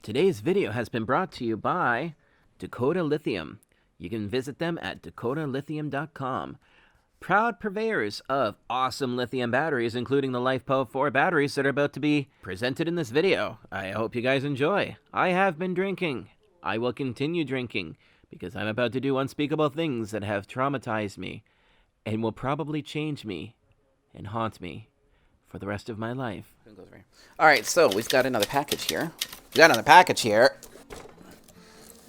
Today's video has been brought to you by Dakota Lithium. You can visit them at dakotalithium.com. Proud purveyors of awesome lithium batteries, including the LiFeP04 batteries that are about to be presented in this video. I hope you guys enjoy. I have been drinking. I will continue drinking because I'm about to do unspeakable things that have traumatized me and will probably change me and haunt me for the rest of my life. Alright, so we've got another package here.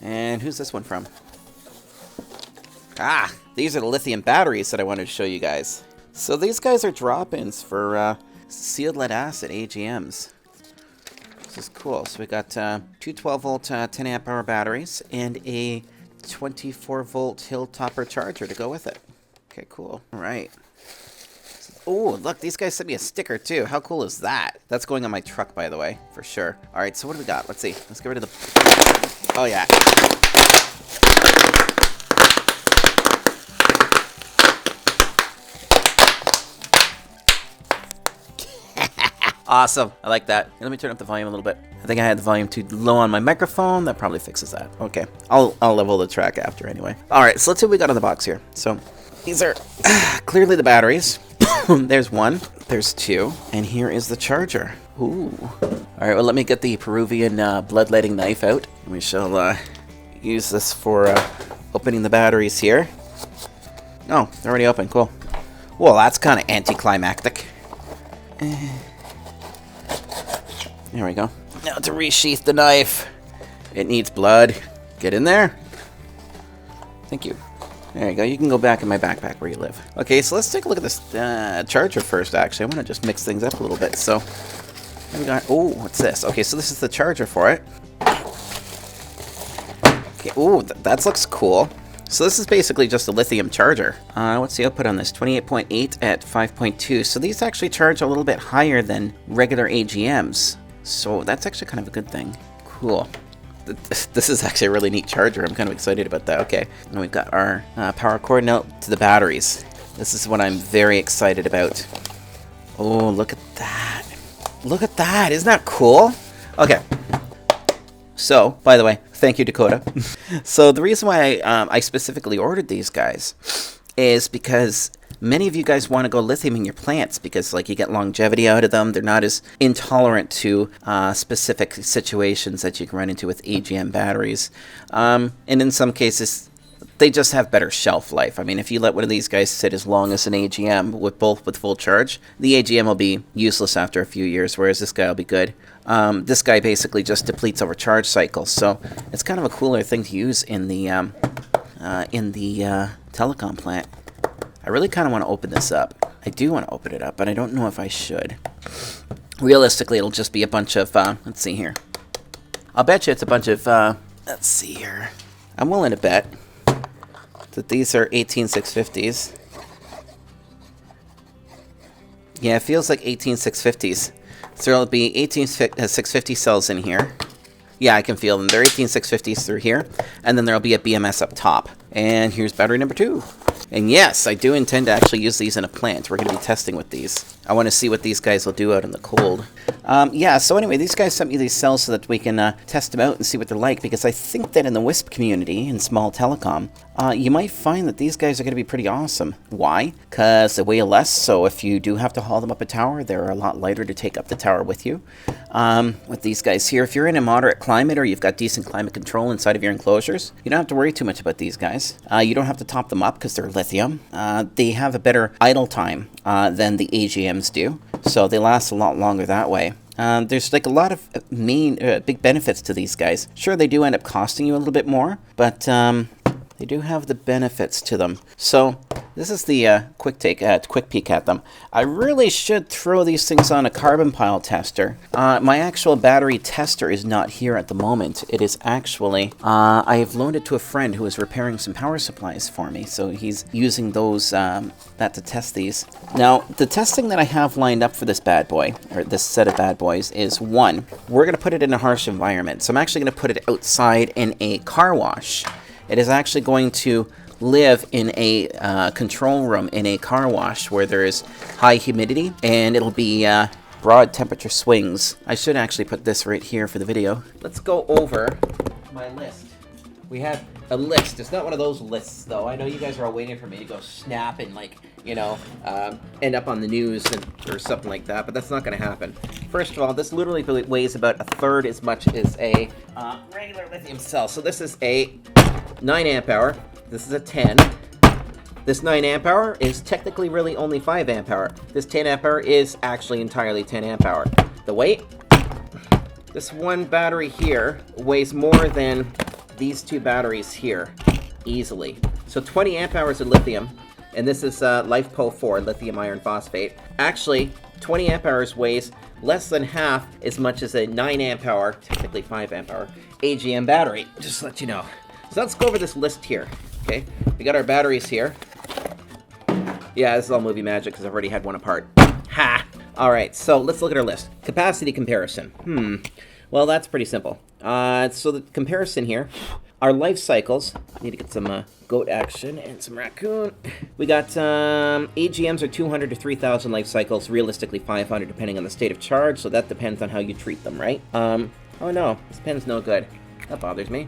And who's this one from? Ah, these are the lithium batteries that I wanted to show you guys. So these guys are drop-ins for sealed lead acid AGMs. This is cool. So we got two 12-volt 10 amp hour batteries and a 24-volt Hilltopper charger to go with it. Okay, cool. All right. Oh, look, these guys sent me a sticker, too. How cool is that? That's going on my truck, by the way, for sure. All right, so what do we got? Let's see. Let's get rid of the... Oh, yeah. Awesome. I like that. Let me turn up the volume a little bit. I think I had the volume too low on my microphone. That probably fixes that. Okay. I'll level the track after anyway. All right, so let's see what we got in the box here. So these are clearly the batteries. There's one. There's two. And here is the charger. Ooh. All right, well, let me get the Peruvian bloodletting knife out. We shall use this for opening the batteries here. Oh, they're already open. Cool. Well, that's kind of anticlimactic. There we go. Now to resheath the knife. It needs blood. Get in there. Thank you. There you go. You can go back in my backpack where you live. Okay, so let's take a look at this charger first, actually. I want to just mix things up a little bit. So, we got... Oh, what's this? Okay, so this is the charger for it. Okay, ooh, that looks cool. So this is basically just a lithium charger. What's the output on this? 28.8 at 5.2. So these actually charge a little bit higher than regular AGMs. So that's actually kind of a good thing. Cool. This is actually a really neat charger. I'm kind of excited about that. Okay, and we've got our power cord now to the batteries. This is what I'm very excited about. Oh, look at that. Look at that. Isn't that cool? Okay. So, by the way, thank you, Dakota. So the reason why I specifically ordered these guys is because many of you guys want to go lithium in your plants because, like, you get longevity out of them. They're not as intolerant to specific situations that you can run into with AGM batteries. And in some cases, they just have better shelf life. I mean, if you let one of these guys sit as long as an AGM with full charge, the AGM will be useless after a few years, whereas this guy will be good. This guy basically just depletes over charge cycles, so it's kind of a cooler thing to use in the telecom plant. I really kind of want to open this up. I do want to open it up, but I don't know if I should. Realistically, it'll just be a bunch of, let's see here. I'll bet you it's a bunch of, let's see here. I'm willing to bet that these are 18650s. Yeah, it feels like 18650s. So there'll be 18650 cells in here. Yeah, I can feel them. They're 18650s through here. And then there'll be a BMS up top. And here's battery number 2. And yes, I do intend to actually use these in a plant. We're going to be testing with these. I want to see what these guys will do out in the cold. Yeah, so anyway, these guys sent me these cells so that we can test them out and see what they're like, because I think that in the WISP community, in small telecom, you might find that these guys are going to be pretty awesome. Why? Because they weigh less, so if you do have to haul them up a tower, they're a lot lighter to take up the tower with you. With these guys here, if you're in a moderate climate or you've got decent climate control inside of your enclosures, you don't have to worry too much about these guys. You don't have to top them up because they're lithium. They have a better idle time than the AGMs do, so they last a lot longer that way. There's like a lot of big benefits to these guys. Sure, they do end up costing you a little bit more, but they do have the benefits to them. So this is the quick peek at them. I really should throw these things on a carbon pile tester. My actual battery tester is not here at the moment. It is actually, I have loaned it to a friend who is repairing some power supplies for me. So he's using those, that to test these. Now, the testing that I have lined up for this bad boy, or this set of bad boys, is one, we're going to put it in a harsh environment. So I'm actually going to put it outside in a car wash. It is actually going to live in a control room in a car wash where there is high humidity, and it'll be broad temperature swings. I should actually put this right here for the video. Let's go over my list. We have a list. It's not one of those lists, though. I know you guys are all waiting for me to go snap and, like, you know, end up on the news or something like that, but that's not going to happen. First of all, this literally weighs about a third as much as a regular lithium cell. So this is a 9 amp hour. This is a 10. This 9 amp hour is technically really only 5 amp hour. This 10 amp hour is actually entirely 10 amp hour. The weight? This one battery here weighs more than these two batteries here, easily. So 20 amp hours of lithium, and this is LiFeP04, lithium iron phosphate. Actually, 20 amp hours weighs less than half as much as a 9 amp hour, technically 5 amp hour, AGM battery, just to let you know. So let's go over this list here, okay? We got our batteries here. Yeah, this is all movie magic because I've already had one apart. Ha! Alright, so let's look at our list. Capacity comparison. Well, that's pretty simple. So the comparison here, our life cycles, I need to get some goat action and some raccoon. We got AGMs are 200 to 3,000 life cycles, realistically 500 depending on the state of charge, so that depends on how you treat them, right? Oh no, this pen's no good. That bothers me.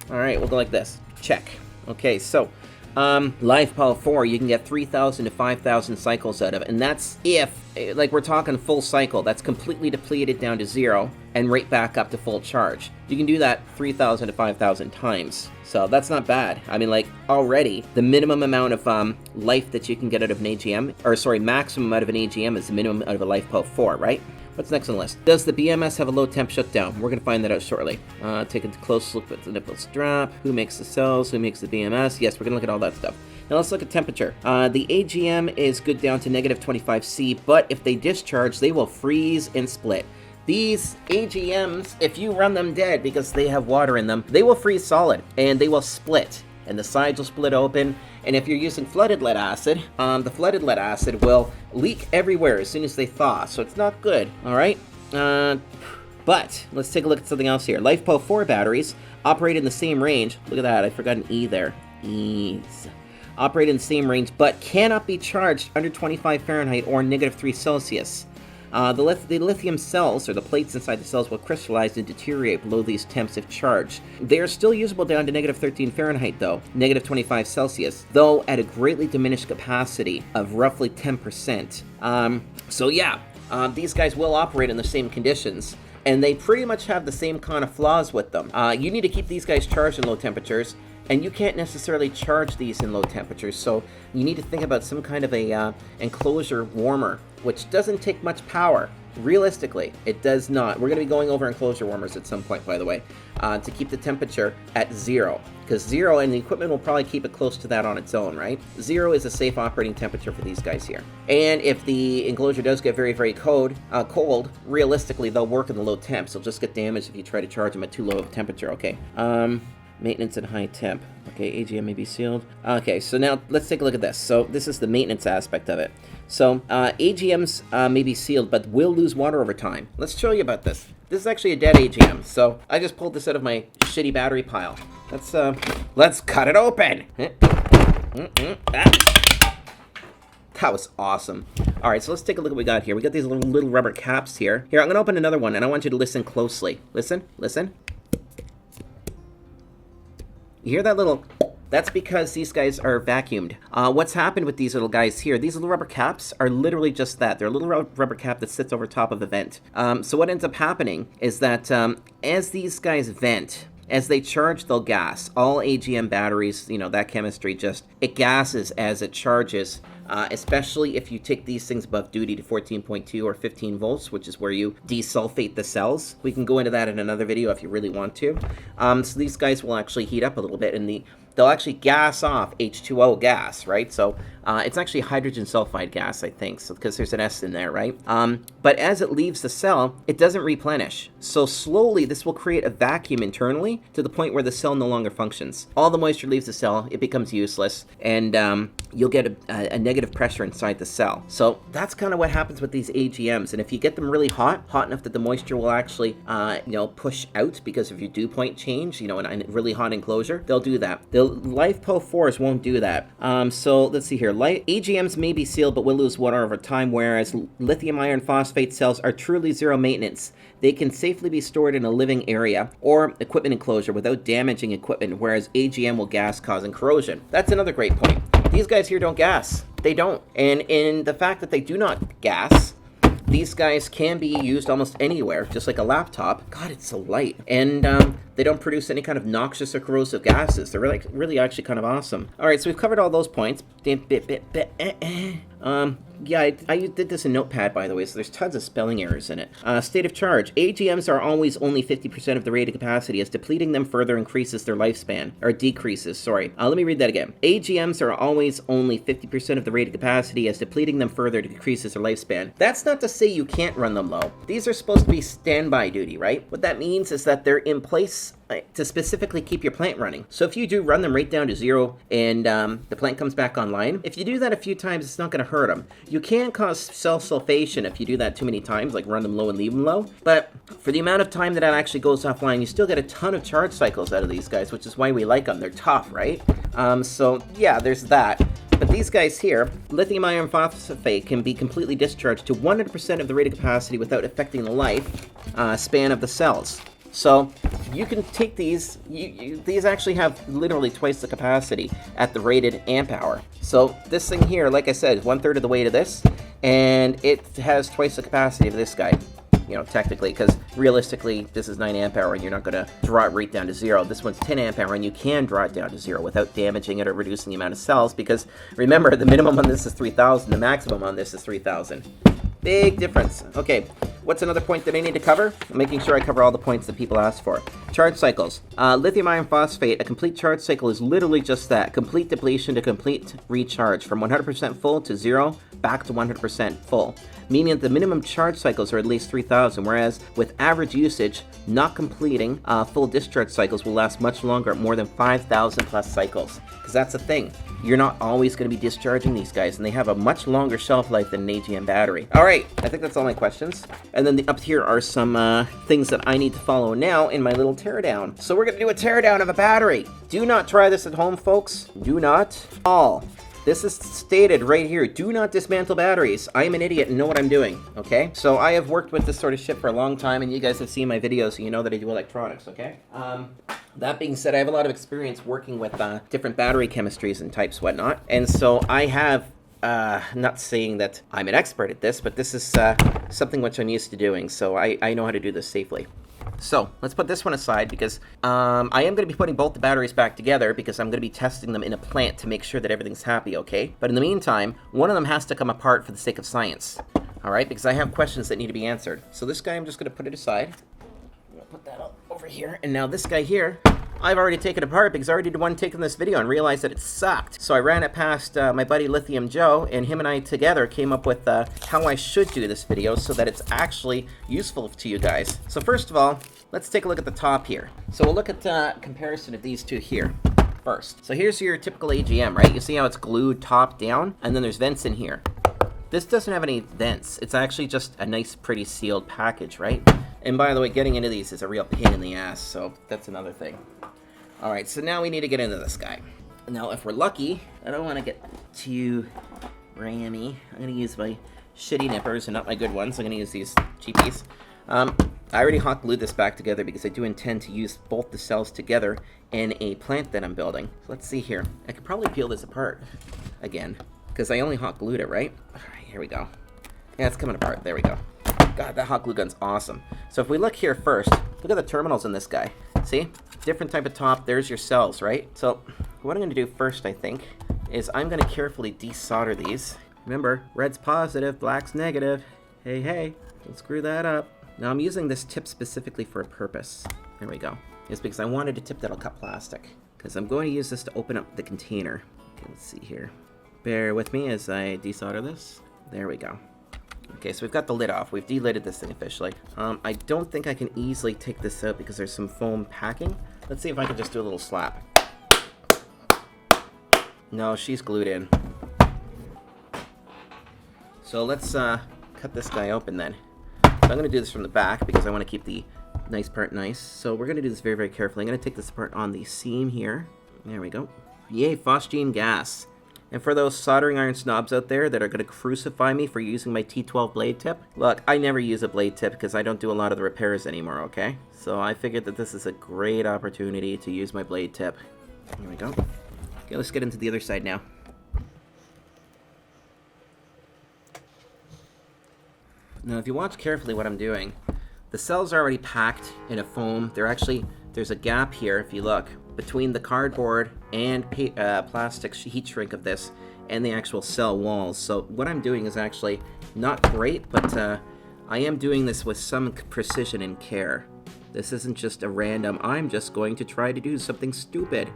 Alright, we'll go like this. Check. Okay, so LiFeP04, you can get 3,000 to 5,000 cycles out of it, and that's if, like, we're talking full cycle, that's completely depleted down to 0 and right back up to full charge. You can do that 3,000 to 5,000 times, so that's not bad. I mean, like, already the minimum amount of life that you can get out of an AGM, or sorry, maximum out of an AGM is the minimum out of a LiFeP04, right? What's next on the list? Does the BMS have a low temp shutdown? We're going to find that out shortly. Take a close look at the nipple strap. Who makes the cells? Who makes the BMS? Yes, we're going to look at all that stuff. Now let's look at temperature. The AGM is good down to negative 25°C, but if they discharge, they will freeze and split. These AGMs, if you run them dead because they have water in them, they will freeze solid and they will split. And the sides will split open, and if you're using flooded lead acid, the flooded lead acid will leak everywhere as soon as they thaw, so it's not good, alright? But, let's take a look at something else here. LiFeP04 batteries operate in the same range, look at that, I forgot an E there, E's. Operate in the same range, but cannot be charged under 25 Fahrenheit or -3 Celsius. The lithium cells, or the plates inside the cells, will crystallize and deteriorate below these temps if charged. They are still usable down to -13 Fahrenheit, though, -25 Celsius, though at a greatly diminished capacity of roughly 10%. So yeah, these guys will operate in the same conditions, and they pretty much have the same kind of flaws with them. You need to keep these guys charged in low temperatures, and you can't necessarily charge these in low temperatures, so you need to think about some kind of a enclosure warmer, which doesn't take much power. Realistically, it does not. We're going to be going over enclosure warmers at some point, by the way, to keep the temperature at 0. Because 0, and the equipment will probably keep it close to that on its own, right? 0 is a safe operating temperature for these guys here. And if the enclosure does get very, very cold, realistically, they'll work in the low temps. They'll just get damaged if you try to charge them at too low of a temperature, okay? Maintenance at high temp. Okay, AGM may be sealed. Okay, so now let's take a look at this. So this is the maintenance aspect of it. So AGMs may be sealed, but will lose water over time. Let's show you about this. This is actually a dead AGM. So I just pulled this out of my shitty battery pile. Let's cut it open. That was awesome. All right, so let's take a look at what we got here. We got these little rubber caps here. Here, I'm gonna open another one, and I want you to listen closely. Listen, listen. You hear that little... That's because these guys are vacuumed. What's happened with these little guys here, these little rubber caps are literally just that. They're a little rubber cap that sits over top of the vent. So what ends up happening is that as these guys vent, as they charge, they'll gas. All AGM batteries, you know, that chemistry it gases as it charges. Especially if you take these things above duty to 14.2 or 15 volts, which is where you desulfate the cells. We can go into that in another video if you really want to. So these guys will actually heat up a little bit, and they'll actually gas off H2O gas, right? So it's actually hydrogen sulfide gas, I think, so because there's an S in there, right? But as it leaves the cell, it doesn't replenish. So slowly, this will create a vacuum internally to the point where the cell no longer functions. All the moisture leaves the cell, it becomes useless, and you'll get a negative pressure inside the cell. So that's kind of what happens with these AGMs. And if you get them really hot enough that the moisture will actually, push out because of your dew point change, in a really hot enclosure, they'll do that. The LiFeP04s won't do that. So let's see here. AGMs may be sealed, but will lose water over time, whereas lithium iron phosphate cells are truly zero maintenance. They can safely be stored in a living area or equipment enclosure without damaging equipment, whereas AGM will gas, causing corrosion. That's another great point. These guys here don't gas. They don't. And in the fact that they do not gas, these guys can be used almost anywhere, just like a laptop. God, it's so light. And they don't produce any kind of noxious or corrosive gases. They're really actually kind of awesome. All right, so we've covered all those points. Yeah, I did this in Notepad, by the way, so there's tons of spelling errors in it. State of charge. AGMs are always only 50% of the rated capacity, as depleting them further increases their lifespan. Or decreases, sorry. Let me read that again. AGMs are always only 50% of the rated capacity, as depleting them further decreases their lifespan. That's not to say you can't run them low. These are supposed to be standby duty, right? What that means is that they're in place to specifically keep your plant running. So if you do run them right down to zero and the plant comes back online, if you do that a few times, it's not going to hurt them. You can cause cell sulfation if you do that too many times, like run them low and leave them low. But for the amount of time that actually goes offline, you still get a ton of charge cycles out of these guys, which is why we like them. They're tough, right? So yeah, there's that. But these guys here, lithium iron phosphate, can be completely discharged to 100% of the rated capacity without affecting the life span of the cells. So you can take these, these actually have literally twice the capacity at the rated amp hour. So this thing here, like I said, is 1/3 of the weight of this, and it has twice the capacity of this guy, technically, because realistically, this is 9 amp hour and you're not going to draw it right down to zero. This one's 10 amp hour and you can draw it down to zero without damaging it or reducing the amount of cells, because remember, the minimum on this is 3,000, the maximum on this is 3,000. Big difference. Okay, what's another point that I need to cover? I'm making sure I cover all the points that people ask for. Charge cycles. Lithium iron phosphate, a complete charge cycle is literally just that. Complete depletion to complete recharge. From 100% full to zero, back to 100% full. Meaning that the minimum charge cycles are at least 3,000, whereas with average usage, not completing full discharge cycles will last much longer, at more than 5,000 plus cycles. Because that's the thing. You're not always going to be discharging these guys, and they have a much longer shelf life than an AGM battery. All right, I think that's all my questions. And then up here are some things that I need to follow now in my little teardown. So we're going to do a teardown of a battery. Do not try this at home, folks. Do not. All. This is stated right here. Do not dismantle batteries. I am an idiot and know what I'm doing, okay? So I have worked with this sort of shit for a long time, and you guys have seen my videos, so you know that I do electronics, okay? That being said, I have a lot of experience working with different battery chemistries and types, whatnot. And so I have, not saying that I'm an expert at this, but this is something which I'm used to doing, so I know how to do this safely. So let's put this one aside, because I am going to be putting both the batteries back together, because I'm going to be testing them in a plant to make sure that everything's happy, okay? But in the meantime, one of them has to come apart for the sake of science, all right? Because I have questions that need to be answered. So this guy, I'm just going to put it aside. I'm going to put that over here. And now this guy here, I've already taken apart because I already did one taking this video and realized that it sucked. So I ran it past my buddy Lithium Joe, and him and I together came up with how I should do this video so that it's actually useful to you guys. So first of all, let's take a look at the top here. So we'll look at comparison of these two here first. So here's your typical AGM, right? You see how it's glued top down, and then there's vents in here. This doesn't have any vents. It's actually just a nice, pretty sealed package, right? And by the way, getting into these is a real pain in the ass, so that's another thing. All right, so now we need to get into this guy. Now, if we're lucky, I don't want to get too rammy. I'm going to use my shitty nippers and not my good ones. I'm going to use these cheapies. I already hot glued this back together because I do intend to use both the cells together in a plant that I'm building. So let's see here. I could probably peel this apart again because I only hot glued it, right? All right, here we go. Yeah, it's coming apart. There we go. God, that hot glue gun's awesome. So if we look here first, look at the terminals in this guy. See? Different type of top. There's your cells, right? So what I'm going to do first, I think, is I'm going to carefully desolder these. Remember, red's positive, black's negative. Hey, hey, don't screw that up. Now I'm using this tip specifically for a purpose. There we go. It's because I wanted a tip that'll cut plastic, because I'm going to use this to open up the container. Okay, let's see here. Bear with me as I desolder this. There we go. Okay, so we've got the lid off. We've delidded this thing officially. I don't think I can easily take this out because there's some foam packing. Let's see if I can just do a little slap. No, she's glued in. So let's cut this guy open then. So I'm going to do this from the back because I want to keep the nice part nice. So we're going to do this very, very carefully. I'm going to take this apart on the seam here. There we go. Yay, phosgene gas. And for those soldering iron snobs out there that are going to crucify me for using my T12 blade tip, look, I never use a blade tip because I don't do a lot of the repairs anymore, okay? So I figured that this is a great opportunity to use my blade tip. There we go. Okay, let's get into the other side now. Now, if you watch carefully what I'm doing, the cells are already packed in a foam. There's a gap here, if you look, between the cardboard and plastic heat shrink of this and the actual cell walls. So what I'm doing is actually not great, but I am doing this with some precision and care. This isn't just a random, I'm just going to try to do something stupid.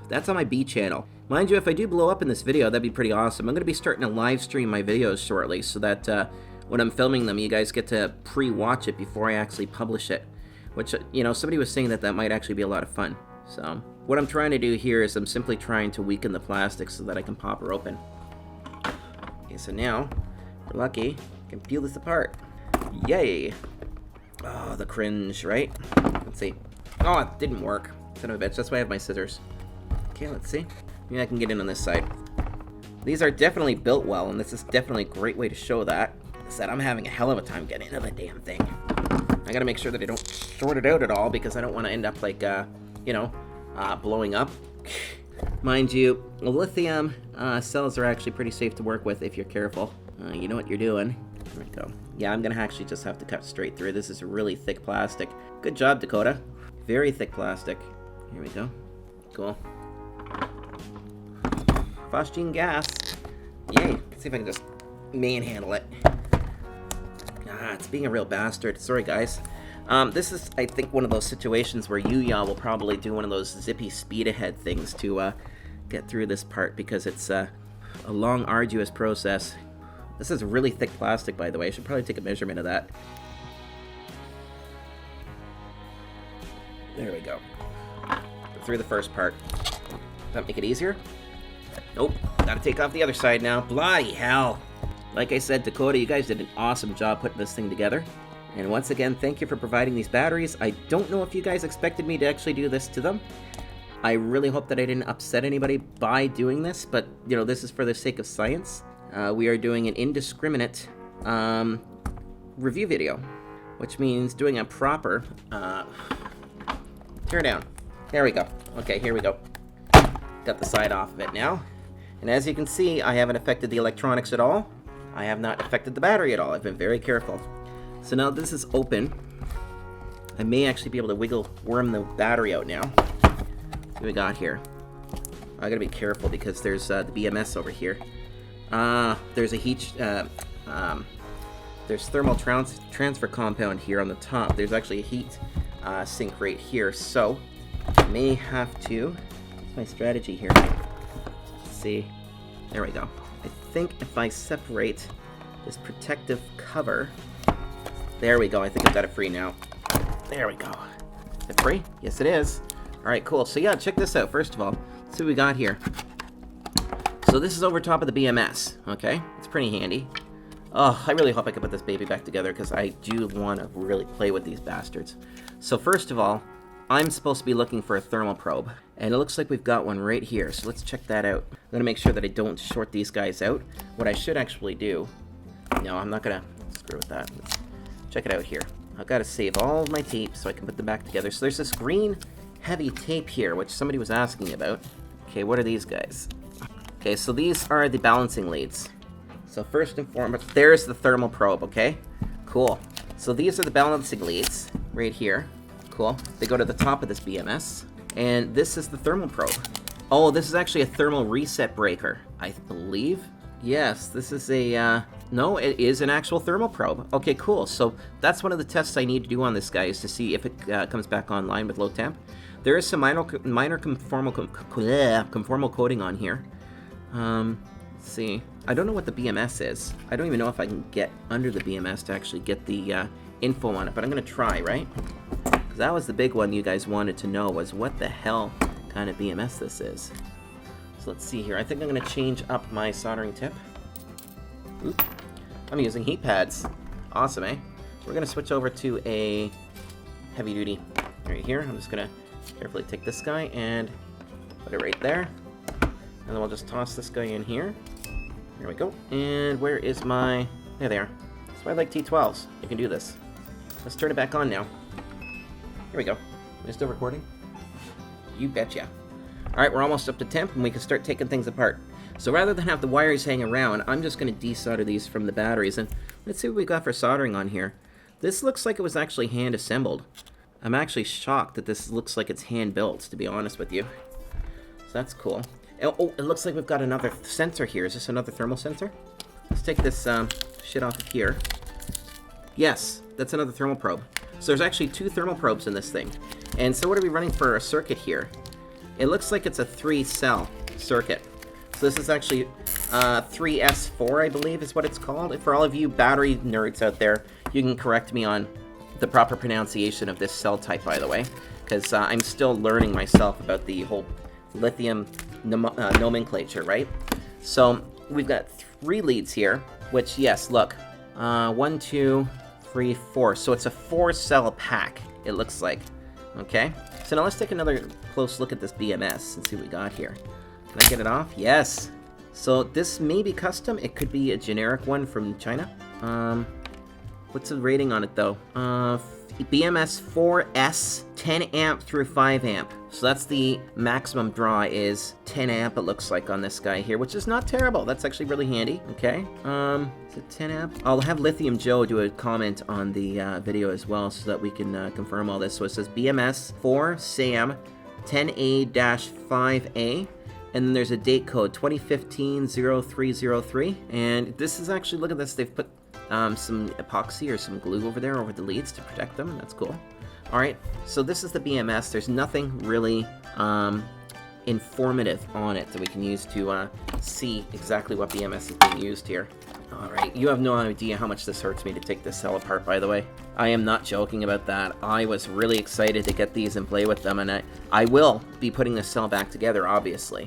That's on my B channel. Mind you, if I do blow up in this video, that'd be pretty awesome. I'm going to be starting to live stream my videos shortly so that when I'm filming them, you guys get to pre-watch it before I actually publish it. Which, you know, somebody was saying that that might actually be a lot of fun. So, what I'm trying to do here is I'm simply trying to weaken the plastic so that I can pop her open. Okay, so now, we're lucky, I can peel this apart. Yay! Oh, the cringe, right? Let's see. Oh, it didn't work. Son of a bitch, that's why I have my scissors. Okay, let's see. Maybe I can get in on this side. These are definitely built well, and this is definitely a great way to show that. That I'm having a hell of a time getting into the damn thing. I gotta make sure that I don't short it out at all because I don't want to end up like, you know, blowing up. Mind you, lithium cells are actually pretty safe to work with if you're careful. You know what you're doing. There we go. Yeah, I'm gonna actually just have to cut straight through. This is really thick plastic. Good job, Dakota. Very thick plastic. Here we go. Cool. Phosgene gas. Yay. Let's see if I can just manhandle it. It's being a real bastard. Sorry, guys. This is, I think, one of those situations where y'all will probably do one of those zippy speed ahead things to get through this part because it's a long, arduous process. This is really thick plastic, by the way. I should probably take a measurement of that. There we go. Through the first part. Does that make it easier? Nope. Gotta take off the other side now. Bloody hell. Like I said, Dakota, you guys did an awesome job putting this thing together. And once again, thank you for providing these batteries. I don't know if you guys expected me to actually do this to them. I really hope that I didn't upset anybody by doing this, but, you know, this is for the sake of science. We are doing an indiscriminate review video, which means doing a proper tear down. There we go. Okay, here we go. Got the side off of it now. And as you can see, I haven't affected the electronics at all. I have not affected the battery at all. I've been very careful. So now this is open. I may actually be able to worm the battery out now. What do we got here? I gotta be careful because there's the BMS over here. There's a heat, there's thermal transfer compound here on the top. There's actually a heat sink right here. So I may have to, what's my strategy here? Let's see. There we go. I think if I separate this protective cover, there we go. I think I've got it free now. There we go. Is it free? Yes, it is. All right, cool. So yeah, check this out. First of all, let's see what we got here. So this is over top of the BMS, okay? It's pretty handy. Oh, I really hope I can put this baby back together because I do want to really play with these bastards. So first of all, I'm supposed to be looking for a thermal probe, and it looks like we've got one right here, so let's check that out. I'm going to make sure that I don't short these guys out. What I should actually do, no, I'm not going to screw with that. Let's check it out here. I've got to save all of my tape so I can put them back together. So there's this green heavy tape here, which somebody was asking about. Okay, what are these guys? Okay, so these are the balancing leads. So first and foremost, there's the thermal probe, okay? Cool. So these are the balancing leads right here. Cool. They go to the top of this BMS. And this is the thermal probe. Oh, this is actually a thermal reset breaker, I believe. Yes, this is a, no, it is an actual thermal probe. Okay, cool. So that's one of the tests I need to do on this guy is to see if it comes back online with low temp. There is some minor conformal coating on here. Let's see. I don't know what the BMS is. I don't even know if I can get under the BMS to actually get the info on it, but I'm going to try, right? Because that was the big one you guys wanted to know was what the hell kind of BMS this is. So let's see here. I think I'm going to change up my soldering tip. Oop. I'm using heat pads. Awesome, eh? We're gonna switch over to a heavy duty right here. I'm just gonna carefully take this guy and put it right there. And then we'll just toss this guy in here. There we go. And where is my... There they are. That's why I like T12s. You can do this. Let's turn it back on now. Here we go. Am I still recording? You betcha. Alright, we're almost up to temp and we can start taking things apart. So rather than have the wires hang around, I'm just going to desolder these from the batteries. And let's see what we got for soldering on here. This looks like it was actually hand assembled. I'm actually shocked that this looks like it's hand built, to be honest with you. So that's cool. Oh, it looks like we've got another sensor here. Is this another thermal sensor? Let's take this shit off of here. Yes, that's another thermal probe. So there's actually 2 thermal probes in this thing. And so what are we running for a circuit here? It looks like it's a 3-cell circuit. So this is actually 3S4, I believe is what it's called. For all of you battery nerds out there, you can correct me on the proper pronunciation of this cell type, by the way. Because I'm still learning myself about the whole lithium nomenclature, right? So we've got 3 leads here, which, yes, look. 1, 2, 3, 4. So it's a 4-cell pack, it looks like. Okay? So now let's take another close look at this BMS and see what we got here. Can I get it off? Yes. So this may be custom. It could be a generic one from China. What's the rating on it though? BMS 4S, 10 amp through 5 amp. So that's the maximum draw is 10 amp it looks like on this guy here, which is not terrible. That's actually really handy. Okay. Is it 10 amp? I'll have Lithium Joe do a comment on the video as well so that we can confirm all this. So it says BMS 4 SAM 10A-5A. And then there's a date code, 2015-0303. And this is actually, look at this, they've put some epoxy or some glue over there over the leads to protect them. That's cool. Alright, so this is the BMS. There's nothing really informative on it that we can use to see exactly what BMS is being used here. Alright, you have no idea how much this hurts me to take this cell apart, by the way. I am not joking about that. I was really excited to get these and play with them, and I will be putting this cell back together, obviously.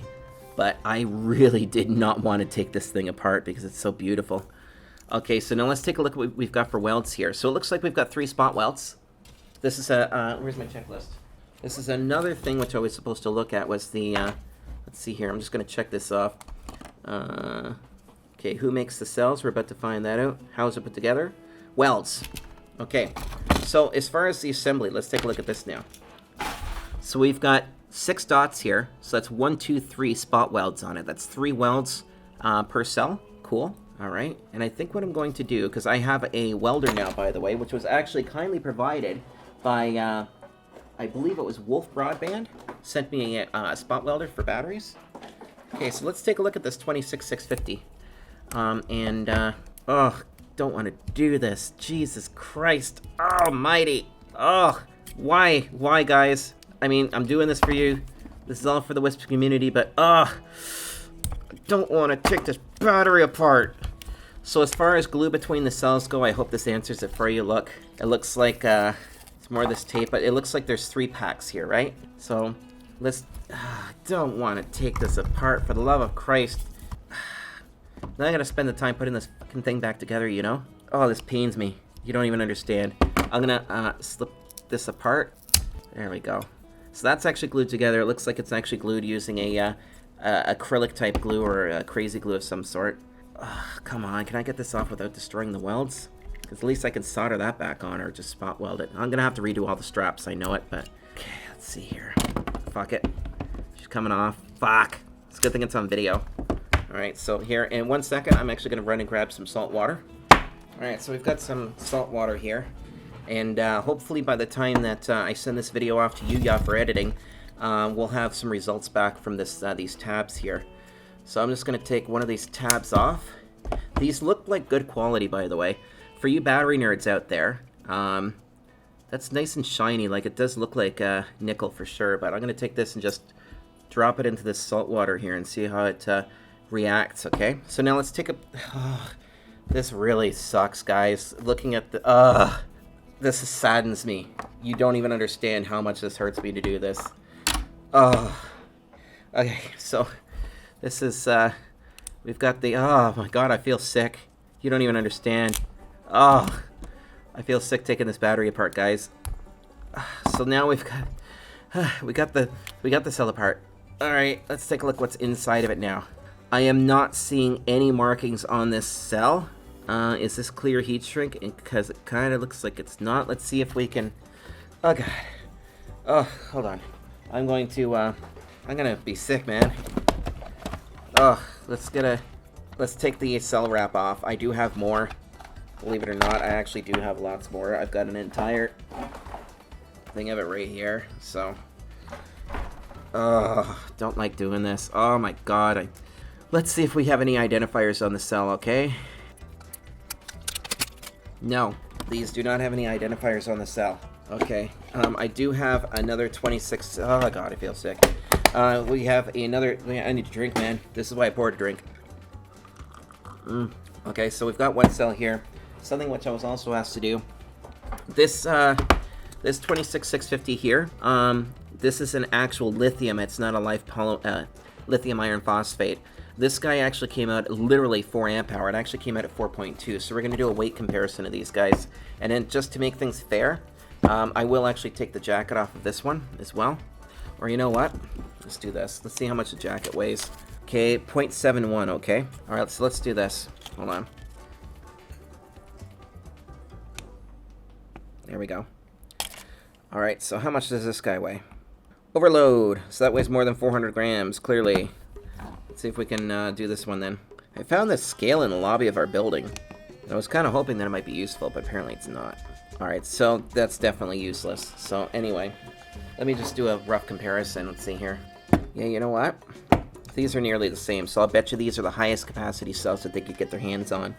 But I really did not want to take this thing apart because it's so beautiful. Okay, so now let's take a look at what we've got for welds here. So it looks like we've got 3 spot welds. This is a, where's my checklist? This is another thing which I was supposed to look at was the, let's see here, I'm just going to check this off. Okay, who makes the cells? We're about to find that out. How is it put together? Welds. Okay, so as far as the assembly, let's take a look at this now. So we've got 6 dots here, so that's 1, 2, 3 spot welds on it. That's 3 welds per cell. Cool. All right, and I think what I'm going to do, because I have a welder now, by the way, which was actually kindly provided by, I believe it was Wolf Broadband, sent me a spot welder for batteries. Okay, so let's take a look at this 26650. Oh, don't want to do this. Jesus Christ almighty. Oh, why, guys? I mean, I'm doing this for you. This is all for the Wisp community, but, I don't want to take this battery apart. So as far as glue between the cells go, I hope this answers it for you. Look, it looks like, it's more of this tape, but it looks like there's 3 packs here, right? So, let's, I don't want to take this apart, for the love of Christ. Now I gotta spend the time putting this fucking thing back together, you know? Oh, this pains me. You don't even understand. I'm gonna, slip this apart. There we go. So that's actually glued together. It looks like it's actually glued using a acrylic type glue or a crazy glue of some sort. Come on, can I get this off without destroying the welds? Because at least I can solder that back on or just spot weld it. I'm gonna have to redo all the straps, I know it, but... Okay, let's see here. Fuck it. She's coming off. Fuck! It's a good thing it's on video. Alright, so here, in 1 second, I'm actually gonna run and grab some salt water. Alright, so we've got some salt water here. And hopefully by the time that I send this video off to you for editing, we'll have some results back from this these tabs here. So I'm just going to take one of these tabs off. These look like good quality, by the way. For you battery nerds out there, that's nice and shiny. Like, it does look like nickel for sure. But I'm going to take this and just drop it into this salt water here and see how it reacts, okay? So now let's take a... this really sucks, guys. Looking at the... this saddens me. You don't even understand how much this hurts me to do this. Okay, so... This is, we've got the, oh my god, I feel sick. You don't even understand. Oh, I feel sick taking this battery apart, guys. So now we got the cell apart. All right, let's take a look what's inside of it now. I am not seeing any markings on this cell. Is this clear heat shrink? Because it kind of looks like it's not. Let's see if we can. Oh god. Oh, hold on. I'm gonna be sick, man. Oh, let's take the cell wrap off. I do have more. Believe it or not, I actually do have lots more. I've got an entire thing of it right here. So, don't like doing this. Oh my god. Let's see if we have any identifiers on the cell, okay? No, these do not have any identifiers on the cell. Okay, I do have another 26. Oh my god, I feel sick. We have another. I need to drink, man. This is why I poured a drink. Okay, so we've got one cell here. Something which I was also asked to do. This 26650 here. This is an actual lithium. It's not a lithium iron phosphate. This guy actually came out literally 4 amp hour. It actually came out at 4.2. So we're going to do a weight comparison of these guys. And then just to make things fair, I will actually take the jacket off of this one as well. Or you know what? Let's do this. Let's see how much the jacket weighs. Okay, 0.71, okay? Alright, so let's do this. Hold on. There we go. Alright, so how much does this guy weigh? Overload. So that weighs more than 400 grams, clearly. Let's see if we can do this one then. I found this scale in the lobby of our building. I was kind of hoping that it might be useful, but apparently it's not. Alright, so that's definitely useless. So anyway, let me just do a rough comparison. Let's see here. Yeah, you know what? These are nearly the same, so I'll bet you these are the highest capacity cells that they could get their hands on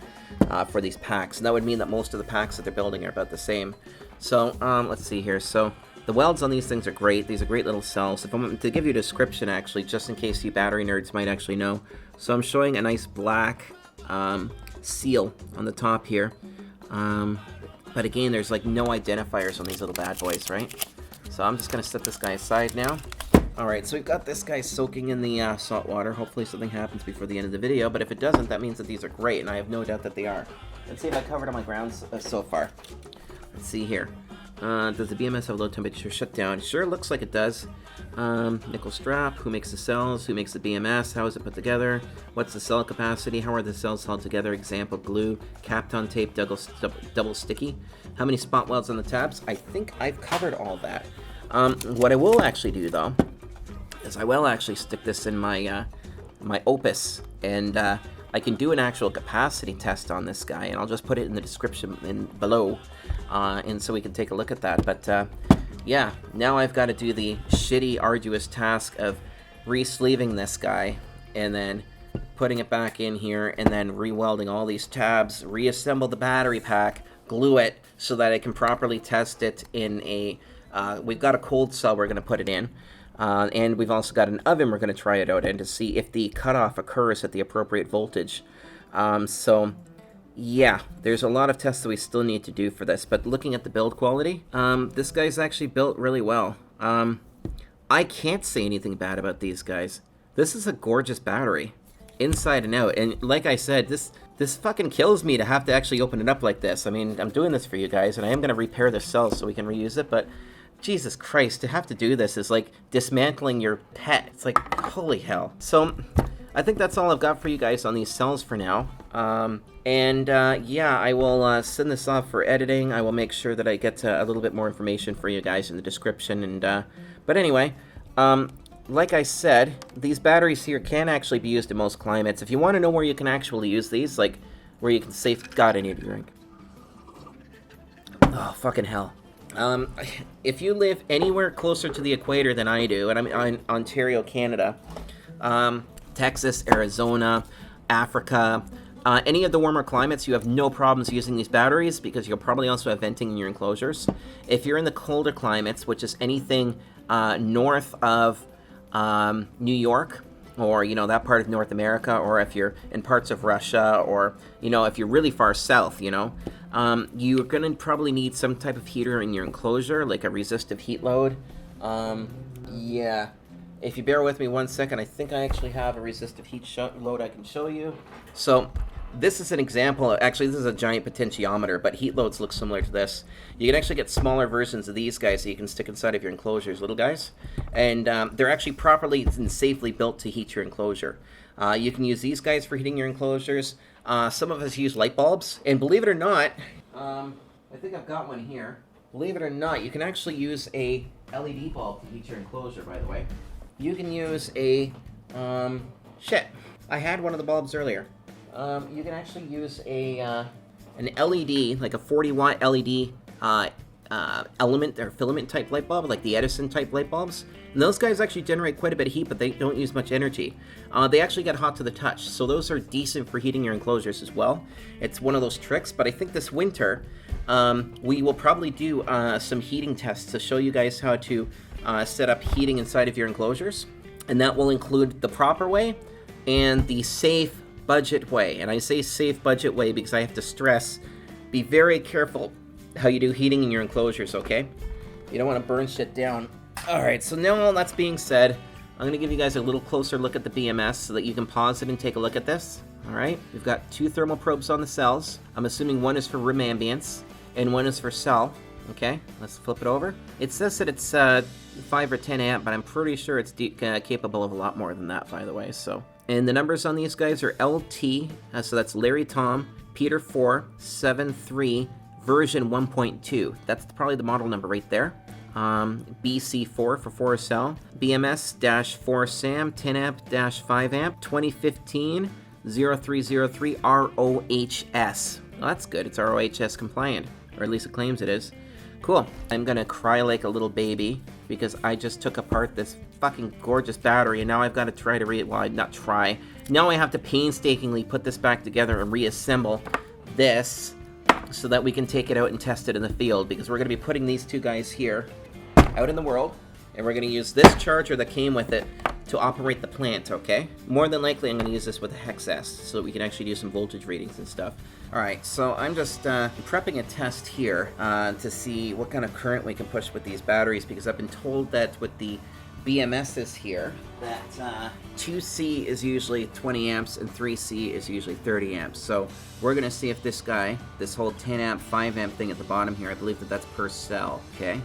for these packs. And that would mean that most of the packs that they're building are about the same. So, let's see here. So, the welds on these things are great. These are great little cells. If I'm to give you a description, actually, just in case you battery nerds might actually know. So, I'm showing a nice black seal on the top here. But again, there's like no identifiers on these little bad boys, right? So, I'm just going to set this guy aside now. Alright, so we've got this guy soaking in the salt water. Hopefully something happens before the end of the video, but if it doesn't, that means that these are great, and I have no doubt that they are. Let's see if I covered all my ground so far. Let's see here. Does the BMS have low temperature shutdown? It sure looks like it does. Nickel strap. Who makes the cells? Who makes the BMS? How is it put together? What's the cell capacity? How are the cells held together? Example, glue. Kapton tape, double sticky. How many spot welds on the tabs? I think I've covered all that. What I will actually do, though, is I will actually stick this in my my Opus, and I can do an actual capacity test on this guy, and I'll just put it in the description below, and so we can take a look at that. But yeah, now I've got to do the shitty, arduous task of re-sleeving this guy, and then putting it back in here, and then re-welding all these tabs, reassemble the battery pack, glue it so that I can properly test it in a. We've got a cold cell we're going to put it in. And we've also got an oven we're going to try it out in to see if the cutoff occurs at the appropriate voltage. So, yeah, there's a lot of tests that we still need to do for this. But looking at the build quality, this guy's actually built really well. I can't say anything bad about these guys. This is a gorgeous battery, inside and out. And like I said, this fucking kills me to have to actually open it up like this. I mean, I'm doing this for you guys, and I am going to repair this cell so we can reuse it, but Jesus Christ, to have to do this is like dismantling your pet. It's like, holy hell. So, I think that's all I've got for you guys on these cells for now. Yeah, I will send this off for editing. I will make sure that I get a little bit more information for you guys in the description. And but anyway, like I said, these batteries here can actually be used in most climates. If you want to know where you can actually use these, like where you can save... God, I need a drink. Oh, fucking hell. If you live anywhere closer to the equator than I do, and I'm in Ontario, Canada, Texas, Arizona, Africa, any of the warmer climates, you have no problems using these batteries because you'll probably also have venting in your enclosures. If you're in the colder climates, which is anything north of New York, or, you know, that part of North America, or if you're in parts of Russia, or, you know, if you're really far south, you know, you're going to probably need some type of heater in your enclosure, like a resistive heat load. Yeah. If you bear with me 1 second, I think I actually have a resistive heat load I can show you. So, this is an example. Actually, this is a giant potentiometer, but heat loads look similar to this. You can actually get smaller versions of these guys that you can stick inside of your enclosures, little guys. And they're actually properly and safely built to heat your enclosure. You can use these guys for heating your enclosures. Some of us use light bulbs. And believe it or not, I think I've got one here. Believe it or not, you can actually use a LED bulb to heat your enclosure, by the way. You can use a, shit, I had one of the bulbs earlier. You can actually use a, an LED, like a 40-watt LED element or filament type light bulb, like the Edison type light bulbs. And those guys actually generate quite a bit of heat, but they don't use much energy. They actually get hot to the touch, so those are decent for heating your enclosures as well. It's one of those tricks, but I think this winter, we will probably do some heating tests to show you guys how to set up heating inside of your enclosures. And that will include the proper way and the safe budget way. And I say safe budget way because I have to stress, be very careful how you do heating in your enclosures, okay? You don't want to burn shit down. Alright, so now all that's being said, I'm going to give you guys a little closer look at the BMS so that you can pause it and take a look at this. Alright, we've got 2 thermal probes on the cells. I'm assuming one is for room ambience and one is for cell. Okay, let's flip it over. It says that it's 5 or 10 amp, but I'm pretty sure it's capable of a lot more than that, by the way. So, and the numbers on these guys are LT, so that's Larry Tom, Peter 4, 7.3, version 1.2. That's probably the model number right there. BC4 for 4 cell, BMS-4 SAM, 10 amp-5 amp, 2015 0303 ROHS. Well, that's good. It's ROHS compliant, or at least it claims it is. Cool. I'm gonna cry like a little baby because I just took apart this fucking gorgeous battery and now I've got to try to now I have to painstakingly put this back together and reassemble this so that we can take it out and test it in the field, because we're gonna be putting these 2 guys here out in the world, and we're gonna use this charger that came with it to operate the plant, okay? More than likely I'm gonna use this with a hex S so that we can actually do some voltage readings and stuff. Alright, so I'm just prepping a test here to see what kind of current we can push with these batteries, because I've been told that with the BMSs here, that 2C is usually 20 amps and 3C is usually 30 amps. So we're going to see if this guy, this whole 10 amp, 5 amp thing at the bottom here, I believe that that's per cell, okay?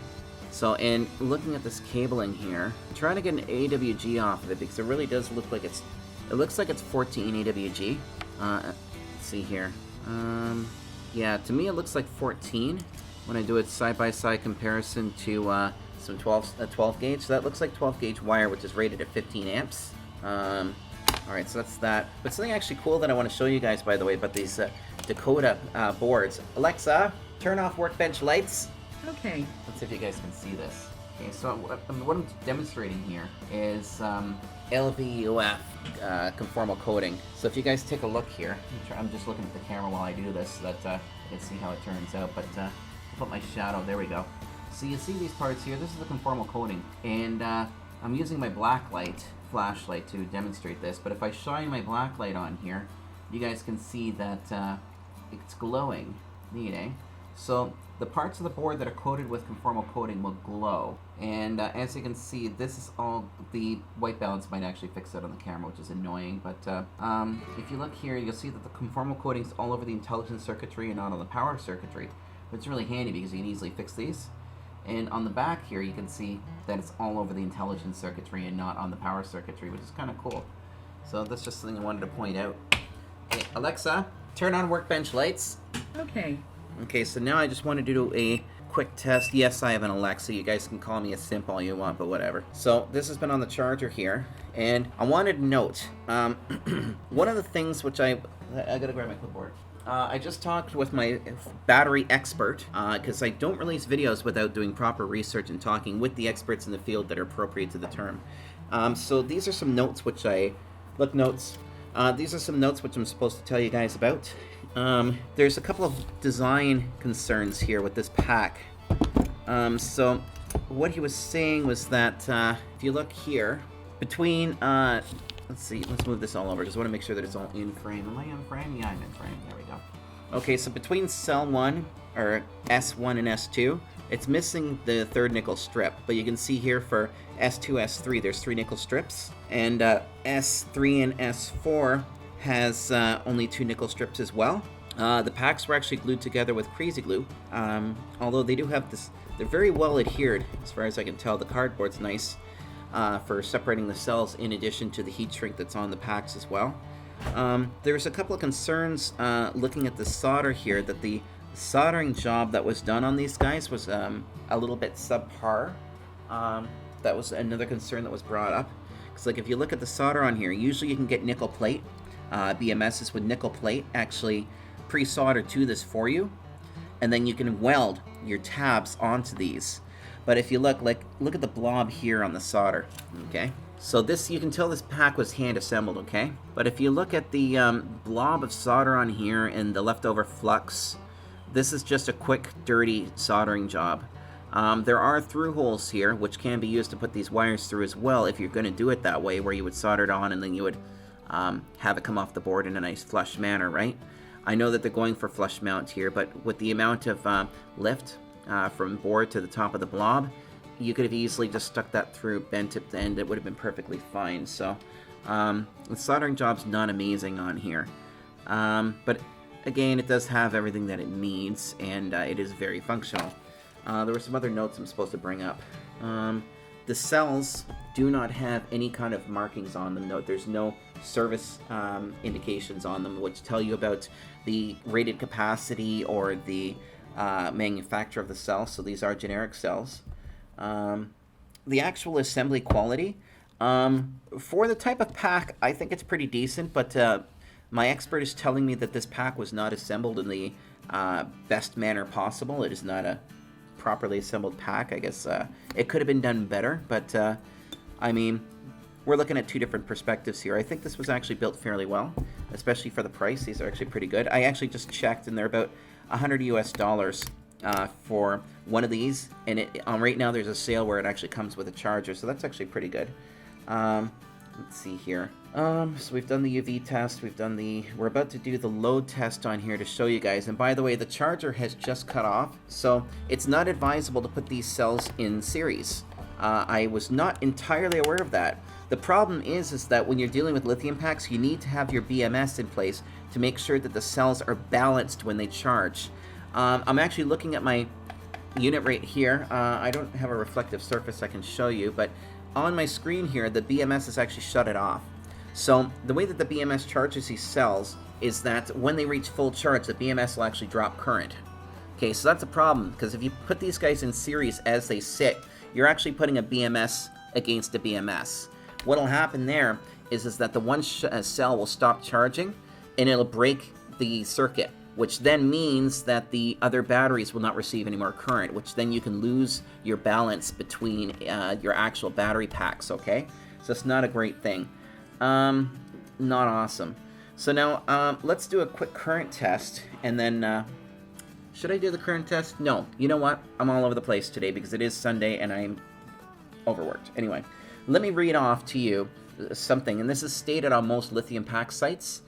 So, and looking at this cabling here, I'm trying to get an AWG off of it because it really does look like it looks like it's 14 AWG. Let's see here. Yeah, to me it looks like 14 when I do a side-by-side comparison to some 12 gauge. So that looks like 12 gauge wire, which is rated at 15 amps. Alright, so that's that. But something actually cool that I want to show you guys, by the way, about these Dakota boards. Alexa, turn off workbench lights. Okay. Let's see if you guys can see this. Okay, so what I'm demonstrating here is LiFeP04 conformal coating. So if you guys take a look here, I'm just looking at the camera while I do this so that you can see how it turns out, but I'll put my shadow, there we go. So you see these parts here, this is the conformal coating, and I'm using my blacklight flashlight to demonstrate this, but if I shine my blacklight on here, you guys can see that it's glowing. Neat, eh? So the parts of the board that are coated with conformal coating will glow, and as you can see, this is all, the white balance might actually fix it on the camera, which is annoying, but if you look here, you'll see that the conformal coating is all over the intelligent circuitry and not on the power circuitry, but it's really handy because you can easily fix these. And on the back here, you can see that it's all over the intelligent circuitry and not on the power circuitry, which is kind of cool. So that's just something I wanted to point out. Okay, Alexa, turn on workbench lights. Okay. Okay, so now I just want to do a quick test. Yes, I have an Alexa. You guys can call me a simp all you want, but whatever. So this has been on the charger here, and I wanted to note, one of the things which I gotta grab my clipboard. I just talked with my battery expert, because I don't release videos without doing proper research and talking with the experts in the field that are appropriate to the term. So these are some notes which these are some notes which I'm supposed to tell you guys about. There's a couple of design concerns here with this pack. So what he was saying was that if you look here, between, let's see, let's move this all over because I want to make sure that it's all in frame. Am I in frame? Yeah, I'm in frame. There we go. Okay, so between cell 1, or S1 and S2, it's missing the third nickel strip, but you can see here for S2, S3, there's 3 nickel strips, and S3 and S4 has only 2 nickel strips as well. The packs were actually glued together with crazy glue, although they do have this, they're very well adhered as far as I can tell. The cardboard's nice for separating the cells in addition to the heat shrink that's on the packs as well. There's a couple of concerns looking at the solder here, that the soldering job that was done on these guys was a little bit subpar. That was another concern that was brought up. Because like if you look at the solder on here, usually you can get nickel plate, BMSs with nickel plate actually pre-solder to this for you, and then you can weld your tabs onto these. But if you look at the blob here on the solder, okay? So this, you can tell this pack was hand assembled, okay? But if you look at the blob of solder on here and the leftover flux, this is just a quick, dirty soldering job. There are through holes here, which can be used to put these wires through as well if you're going to do it that way, where you would solder it on and then you would have it come off the board in a nice flush manner, right? I know that they're going for flush mount here, but with the amount of lift from board to the top of the blob, you could have easily just stuck that through, bent it, and it would have been perfectly fine. So the soldering job's not amazing on here. But again, it does have everything that it needs, and it is very functional. There were some other notes I'm supposed to bring up. The cells do not have any kind of markings on them. No, there's no service indications on them which tell you about the rated capacity or the manufacturer of the cell. So these are generic cells. The actual assembly quality, for the type of pack, I think it's pretty decent, but my expert is telling me that this pack was not assembled in the best manner possible. It is not a properly assembled pack. I guess it could have been done better, but I mean, we're looking at 2 different perspectives here. I think this was actually built fairly well, especially for the price. These are actually pretty good. I actually just checked, and they're about $100 US for one of these, and right now there's a sale where it actually comes with a charger, so that's actually pretty good. Let's see here. So we've done the UV test, we're about to do the load test on here to show you guys. And by the way, the charger has just cut off, so it's not advisable to put these cells in series. I was not entirely aware of that. The problem is that when you're dealing with lithium packs, you need to have your BMS in place to make sure that the cells are balanced when they charge. I'm actually looking at my unit right here. I don't have a reflective surface I can show you, but on my screen here, the BMS has actually shut it off. So the way that the BMS charges these cells is that when they reach full charge, the BMS will actually drop current. Okay, so that's a problem, because if you put these guys in series as they sit, you're actually putting a BMS against a BMS. What'll happen there is that the one cell will stop charging, and it'll break the circuit, which then means that the other batteries will not receive any more current, which then you can lose your balance between your actual battery packs, okay? So it's not a great thing. Not awesome. So now, let's do a quick current test, and then, should I do the current test? No. You know what? I'm all over the place today because it is Sunday and I'm overworked. Anyway, let me read off to you something, and this is stated on most lithium pack sites.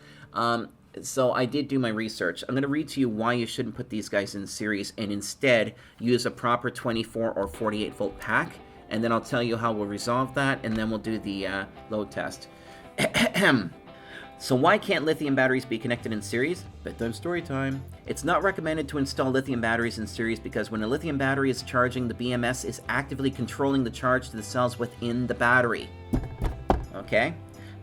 So I did do my research. I'm going to read to you why you shouldn't put these guys in series and instead use a proper 24 or 48 volt pack, and then I'll tell you how we'll resolve that, and then we'll do the load test. So why can't lithium batteries be connected in series? Bedtime story time. It's not recommended to install lithium batteries in series because when a lithium battery is charging, the BMS is actively controlling the charge to the cells within the battery. Okay?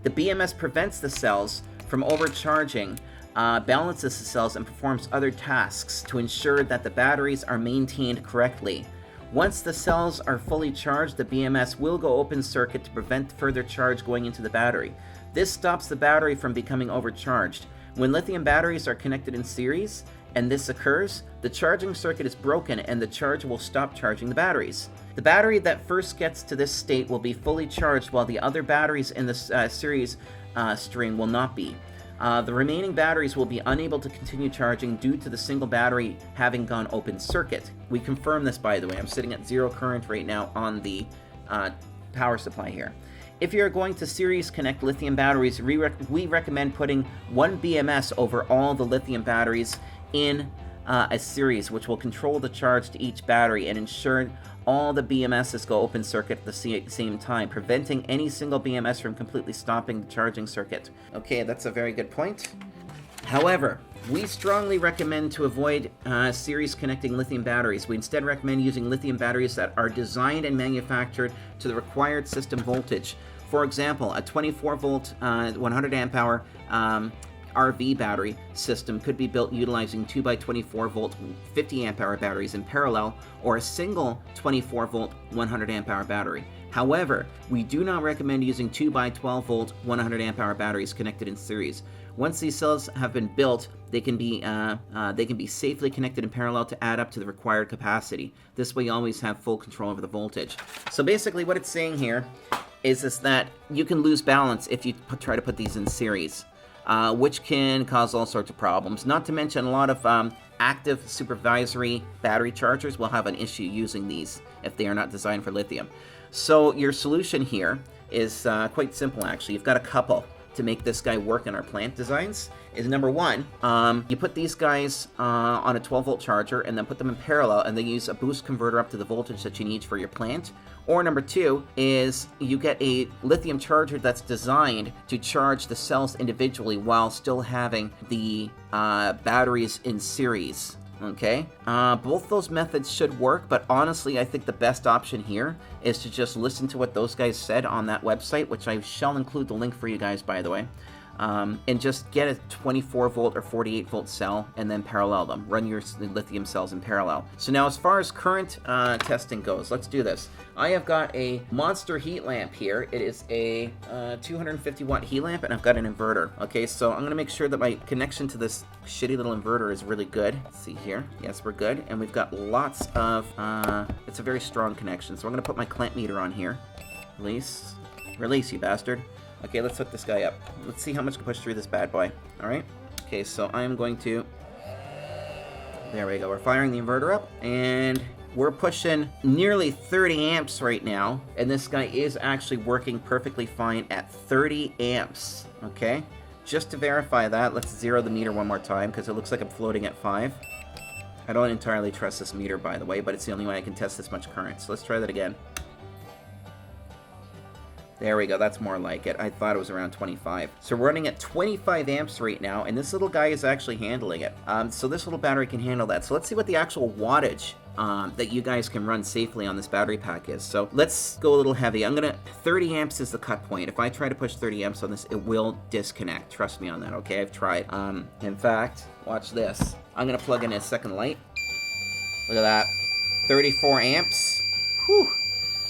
The BMS prevents the cells from overcharging, balances the cells, and performs other tasks to ensure that the batteries are maintained correctly. Once the cells are fully charged, the BMS will go open circuit to prevent further charge going into the battery. This stops the battery from becoming overcharged. When lithium batteries are connected in series, and this occurs, the charging circuit is broken and the charger will stop charging the batteries. The battery that first gets to this state will be fully charged while the other batteries in the series string will not be. The remaining batteries will be unable to continue charging due to the single battery having gone open circuit. We confirm this, by the way. I'm sitting at 0 current right now on the power supply here. If you're going to series connect lithium batteries, we recommend putting one BMS over all the lithium batteries in a series, which will control the charge to each battery and ensure all the BMSs go open circuit at the same time, preventing any single BMS from completely stopping the charging circuit. Okay, that's a very good point. However, we strongly recommend to avoid series connecting lithium batteries. We instead recommend using lithium batteries that are designed and manufactured to the required system voltage. For example, a 24 volt, 100 amp hour RV battery system could be built utilizing 2x24 volt 50 amp hour batteries in parallel, or a single 24 volt 100 amp hour battery. However, we do not recommend using 2x12 volt 100 amp hour batteries connected in series. Once these cells have been built, they can be safely connected in parallel to add up to the required capacity. This way you always have full control over the voltage. So basically what it's saying here is that you can lose balance if you try to put these in series, which can cause all sorts of problems. Not to mention a lot of active supervisory battery chargers will have an issue using these if they are not designed for lithium. So your solution here is quite simple actually. You've got a couple to make this guy work in our plant designs. Is number one, you put these guys on a 12 volt charger and then put them in parallel and then use a boost converter up to the voltage that you need for your plant. Or number two is you get a lithium charger that's designed to charge the cells individually while still having the batteries in series. Okay, both those methods should work, but honestly I think the best option here is to just listen to what those guys said on that website, which I shall include the link for you guys, by the way, and just get a 24 volt or 48 volt cell and then parallel them. Run your lithium cells in parallel. So now as far as current testing goes, let's do this. I have got a monster heat lamp here. It is a 250 watt heat lamp, and I've got an inverter. Okay, so I'm gonna make sure that my connection to this shitty little inverter is really good. Let's see here. Yes, we're good. And we've got lots of, it's a very strong connection. So I'm gonna put my clamp meter on here. Release, you bastard. Okay, let's hook this guy up. Let's see how much I can push through this bad boy. All right. Okay, so I'm going to, there we go. We're firing the inverter up, and we're pushing nearly 30 amps right now, and this guy is actually working perfectly fine at 30 amps, okay? Just to verify that, let's zero the meter one more time, because it looks like I'm floating at 5. I don't entirely trust this meter, by the way, but it's the only way I can test this much current. So let's try that again. There we go, that's more like it. I thought it was around 25. So we're running at 25 amps right now, and this little guy is actually handling it. So this little battery can handle that. So let's see what the actual wattage that you guys can run safely on this battery pack is. So let's go a little heavy. 30 amps is the cut point. If I try to push 30 amps on this, it will disconnect. Trust me on that, okay? I've tried. In fact, watch this. I'm gonna plug in a second light. Look at that. 34 amps. Whew.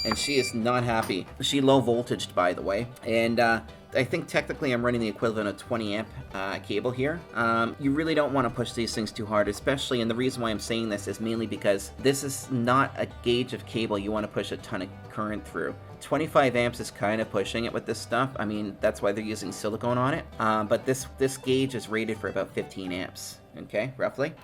And she is not happy. She low voltaged, by the way. And I think technically I'm running the equivalent of 20 amp cable here. You really don't want to push these things too hard, especially, and the reason why I'm saying this is mainly because this is not a gauge of cable you want to push a ton of current through. 25 amps is kind of pushing it with this stuff. I mean, that's why they're using silicone on it. But this gauge is rated for about 15 amps, okay, roughly.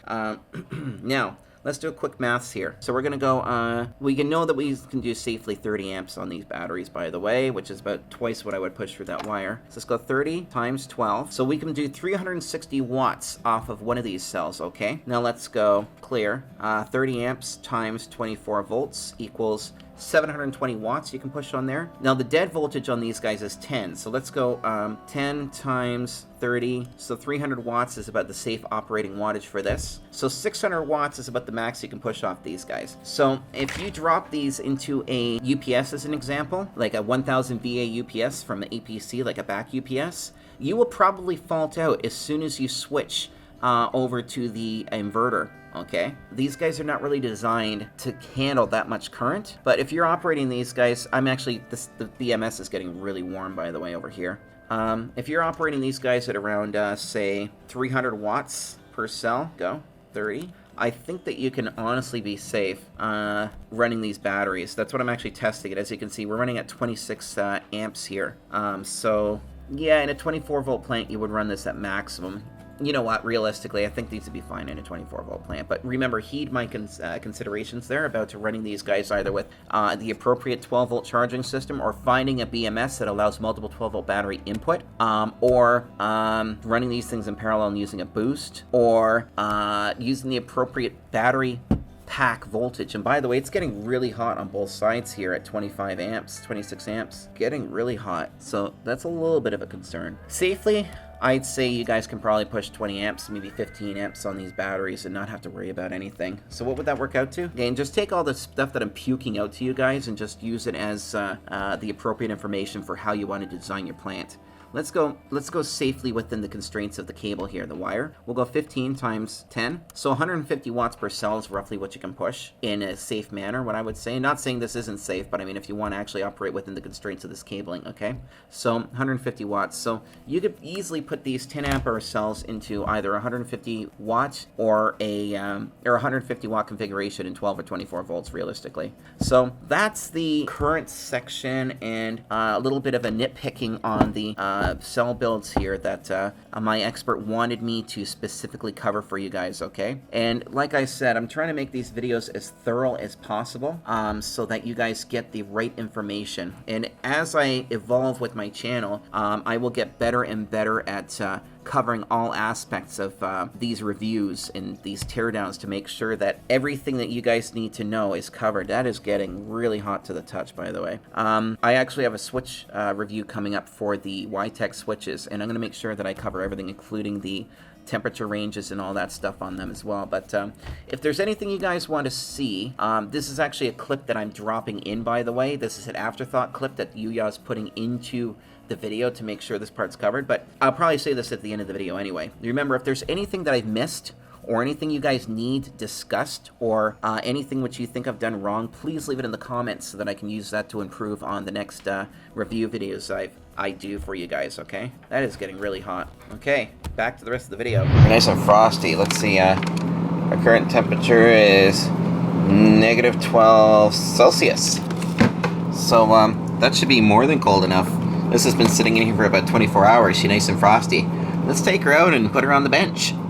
Now, let's do a quick maths here. So we're gonna go, we can know that we can do safely 30 amps on these batteries, by the way, which is about twice what I would push through that wire. So let's go 30 times 12. So we can do 360 watts off of one of these cells, okay? Now let's go clear. 30 amps times 24 volts equals 720 watts you can push on there. Now the dead voltage on these guys is 10, so let's go 10 times 30, so 300 watts is about the safe operating wattage for this. So 600 watts is about the max you can push off these guys. So if you drop these into a UPS as an example, like a 1000 VA UPS from the APC, like a back UPS, you will probably fault out as soon as you switch over to the inverter. Okay, these guys are not really designed to handle that much current, but if you're operating these guys, the BMS is getting really warm, by the way, over here. If you're operating these guys at around, say, 300 watts per cell, go, 30, I think that you can honestly be safe running these batteries. That's what I'm actually testing it. As you can see, we're running at 26 amps here. So, yeah, in a 24 volt plant, you would run this at maximum. You know what, realistically, I think these would be fine in a 24 volt plant. But remember, heed my considerations there about running these guys either with the appropriate 12 volt charging system, or finding a BMS that allows multiple 12 volt battery input, or running these things in parallel and using a boost, or using the appropriate battery pack voltage. And by the way, it's getting really hot on both sides here at 25 amps, 26 amps. Getting really hot. So that's a little bit of a concern. Safely, I'd say you guys can probably push 20 amps, maybe 15 amps on these batteries and not have to worry about anything. So what would that work out to? Again, just take all the stuff that I'm puking out to you guys and just use it as the appropriate information for how you want to design your plant. Let's go safely within the constraints of the cable here, the wire. We'll go 15 times 10. So 150 watts per cell is roughly what you can push in a safe manner, what I would say. Not saying this isn't safe, but I mean if you want to actually operate within the constraints of this cabling, okay? So 150 watts. So you could easily put these 10 ampere cells into either 150 watts or a 150 watt configuration in 12 or 24 volts realistically. So that's the current section and a little bit of a nitpicking on the cell builds here that my expert wanted me to specifically cover for you guys, okay? And like I said, I'm trying to make these videos as thorough as possible so that you guys get the right information. And as I evolve with my channel, I will get better and better at covering all aspects of these reviews and these teardowns to make sure that everything that you guys need to know is covered. That is getting really hot to the touch, by the way. I actually have a switch review coming up for the YTech switches, and I'm going to make sure that I cover everything, including the temperature ranges and all that stuff on them as well. But if there's anything you guys want to see, this is actually a clip that I'm dropping in, by the way. This is an afterthought clip that Yuya's putting into the video to make sure this part's covered, but I'll probably say this at the end of the video anyway. Remember, if there's anything that I've missed or anything you guys need discussed or anything which you think I've done wrong, please leave it in the comments so that I can use that to improve on the next review videos I do for you guys, okay? That is getting really hot. Okay, back to the rest of the video. Nice and frosty. Let's see, our current temperature is negative 12 Celsius. So that should be more than cold enough. This has been sitting in here for about 24 hours. She's nice and frosty. Let's take her out and put her on the bench. Come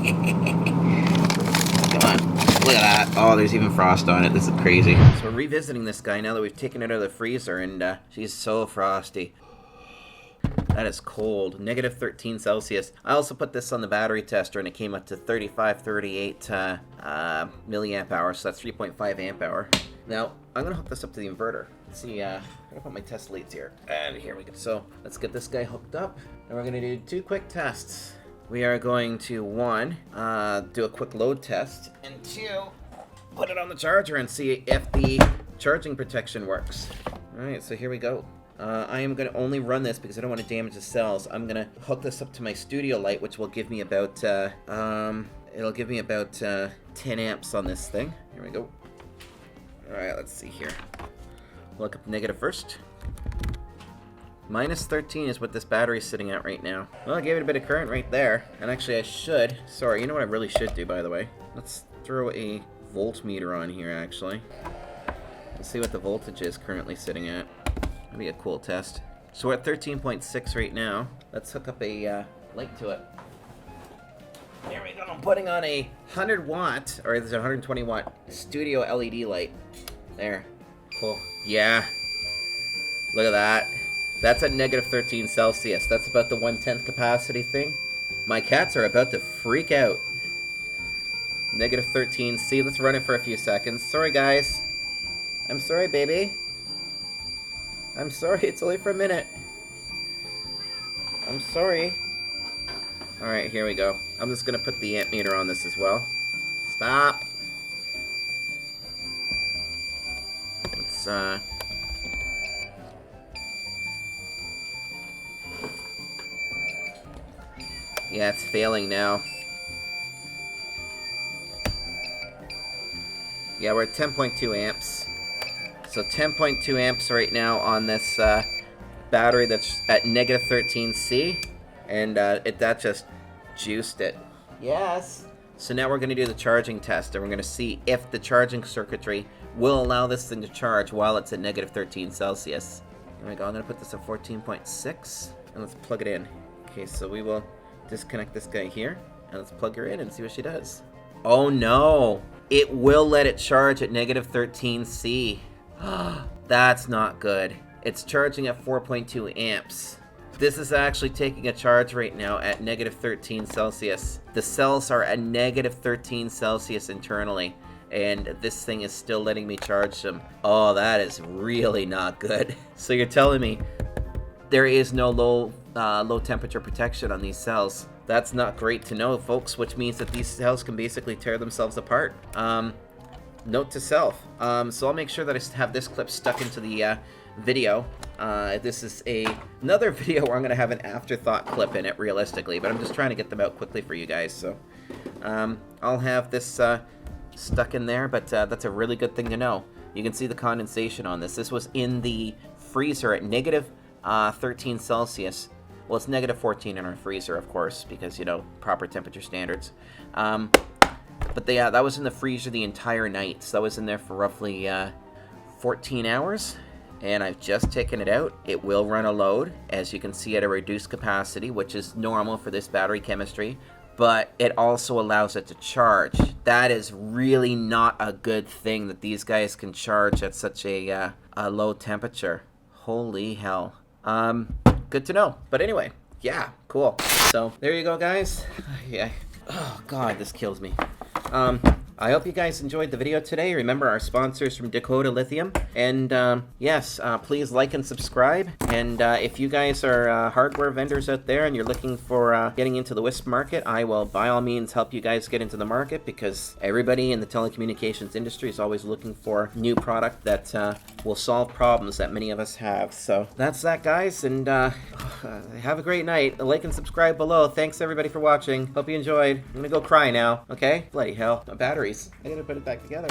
on. Look at that. Oh, there's even frost on it. This is crazy. So we're revisiting this guy now that we've taken it out of the freezer, and she's so frosty. That is cold. Negative 13 Celsius. I also put this on the battery tester, and it came up to 38 milliamp hours, so that's 3.5 amp hour. Now, I'm going to hook this up to the inverter. Let's see, I'm going to put my test leads here. And here we go. So, let's get this guy hooked up. And we're going to do 2 quick tests. We are going to, 1, do a quick load test. And 2, put it on the charger and see if the charging protection works. Alright, so here we go. I am going to only run this because I don't want to damage the cells. I'm going to hook this up to my studio light, which will give me about, it'll give me about 10 amps on this thing. Here we go. Alright, let's see here. Look up negative first. Minus 13 is what this battery's sitting at right now. Well, I gave it a bit of current right there. And actually I should, sorry, you know what I really should do, by the way? Let's throw a voltmeter on here, actually. Let's see what the voltage is currently sitting at. That'd be a cool test. So we're at 13.6 right now. Let's hook up a light to it. There we go. I'm putting on a 100 watt, or there's a 120 watt studio LED light. There. Cool. Yeah. Look at that. That's at negative 13 Celsius. That's about the 1/10 capacity thing. My cats are about to freak out. Negative 13 C. Let's run it for a few seconds. Sorry, guys. I'm sorry, baby. I'm sorry. It's only for a minute. I'm sorry. Alright, here we go. I'm just going to put the amp meter on this as well. Stop. Let's, yeah, it's failing now. Yeah, we're at 10.2 amps. So 10.2 amps right now on this battery that's at negative 13 C. And that just juiced it. Yes. So now we're going to do the charging test, and we're going to see if the charging circuitry will allow this thing to charge while it's at negative 13 Celsius. Here we go. I'm going to put this at 14.6, and let's plug it in. Okay, so we will disconnect this guy here, and let's plug her in and see what she does. Oh no! It will let it charge at negative 13 C. That's not good. It's charging at 4.2 amps. This is actually taking a charge right now at negative 13 Celsius. The cells are at negative 13 Celsius internally. and this thing is still letting me charge them. Oh, that is really not good. So you're telling me there is no low temperature protection on these cells. That's not great to know, folks, which means that these cells can basically tear themselves apart. Note to self. So I'll make sure that I have this clip stuck into the video. This is another video where I'm going to have an afterthought clip in it, realistically, but I'm just trying to get them out quickly for you guys. So I'll have this stuck in there, but that's a really good thing to know. You can see the condensation on this. This was in the freezer at negative 13 Celsius. Well, it's negative 14 in our freezer, of course, because, you know, proper temperature standards. But that was in the freezer the entire night. So that was in there for roughly 14 hours. And I've just taken it out. It will run a load, as you can see, at a reduced capacity, which is normal for this battery chemistry. But it also allows it to charge. That is really not a good thing that these guys can charge at such a low temperature. Holy hell. Good to know. But anyway, yeah, cool. So there you go, guys. Yeah. Oh God, this kills me. I hope you guys enjoyed the video today. Remember our sponsors from Dakota Lithium. And yes, please like and subscribe. And if you guys are hardware vendors out there and you're looking for getting into the WISP market, I will by all means help you guys get into the market, because everybody in the telecommunications industry is always looking for new product that will solve problems that many of us have. So that's that, guys. And have a great night. Like and subscribe below. Thanks everybody for watching. Hope you enjoyed. I'm gonna go cry now. Okay? Bloody hell. My batteries. I gotta put it back together.